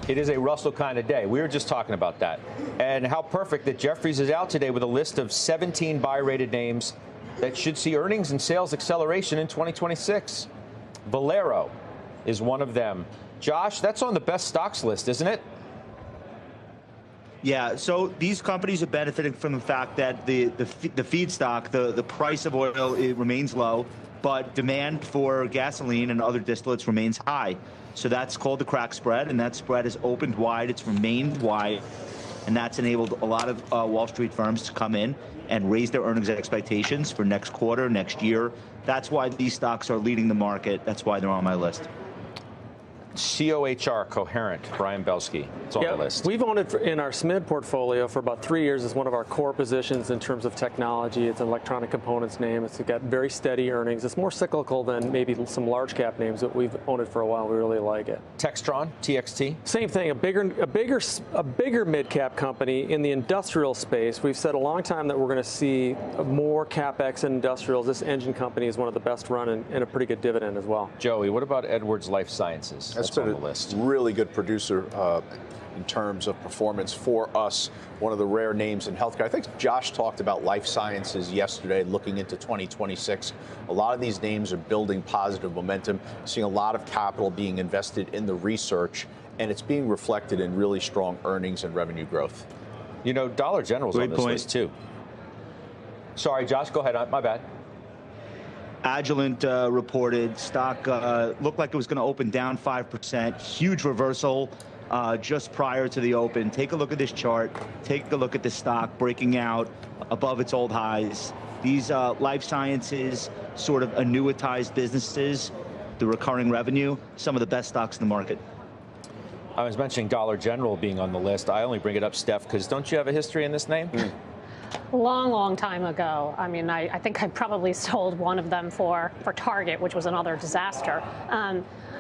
It is a Russell kind of day. We were just talking about that. And how perfect that Jefferies is out today with a list of 17 buy-rated names that should see earnings and sales acceleration in 2026. Valero is one of them. Josh, that's on the best stocks list, isn't it? Yeah, so these companies are benefiting from the fact that the feedstock, the price of oil, it remains low, but demand for gasoline and other distillates remains high. So that's called the crack spread, and that spread has opened wide. It's remained wide, and that's enabled a lot of Wall Street firms to come in and raise their earnings expectations for next quarter, next year. That's why these stocks are leading the market. That's why they're on my list. COHR, Coherent, Brian Belsky. It's on the list. We've owned it in our SMID portfolio for about 3 years. It's one of our core positions in terms of technology. It's an electronic components name. It's got very steady earnings. It's more cyclical than maybe some large cap names, but we've owned it for a while. We really like it. Textron, TXT. Same thing. A bigger mid cap company in the industrial space. We've said a long time that we're going to see more capex in industrials. This engine company is one of the best run and a pretty good dividend as well. Joey, what about Edwards Lifesciences? That's been on the list. Really good producer in terms of performance for us. One of the rare names in healthcare. I think Josh talked about life sciences yesterday, looking into 2026. A lot of these names are building positive momentum, seeing a lot of capital being invested in the research, and it's being reflected in really strong earnings and revenue growth. You know, Dollar General's on this list too. Sorry, Josh, go ahead. My bad. Agilent reported stock looked like it was going to open down 5%. Huge reversal just prior to the open. Take a look at this chart. Take a look at the stock breaking out above its old highs. These life sciences, sort of annuitized businesses, the recurring revenue, some of the best stocks in the market. I was mentioning Dollar General being on the list. I only bring it up, Steph, because don't you have a history in this name? Long time ago. I mean, I think I probably sold one of them for Target, which was another disaster.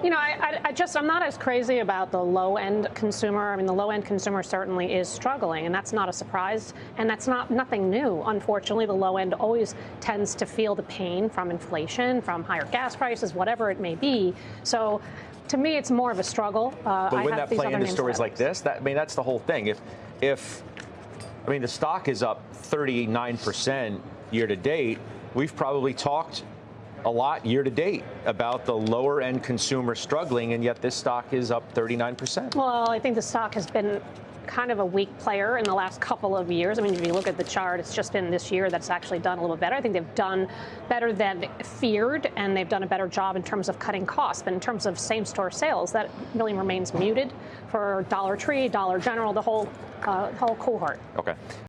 You know, I'm not as crazy about the low-end consumer. I mean, the low-end consumer certainly is struggling, and that's not a surprise, and that's nothing new. Unfortunately, the low end always tends to feel the pain from inflation, from higher gas prices, whatever it may be. So, to me, it's more of a struggle. But wouldn't that play into stories like this? I mean, that's the whole thing. I mean, the stock is up 39% year to date. We've probably talked a lot year to date about the lower end consumer struggling, and yet this stock is up 39%. Well, I think the stock has been kind of a weak player in the last couple of years. I mean, if you look at the chart, it's just been this year that's actually done a little bit better. I think they've done better than feared, and they've done a better job in terms of cutting costs. But in terms of same-store sales, that really remains muted for Dollar Tree, Dollar General, the whole cohort. Okay.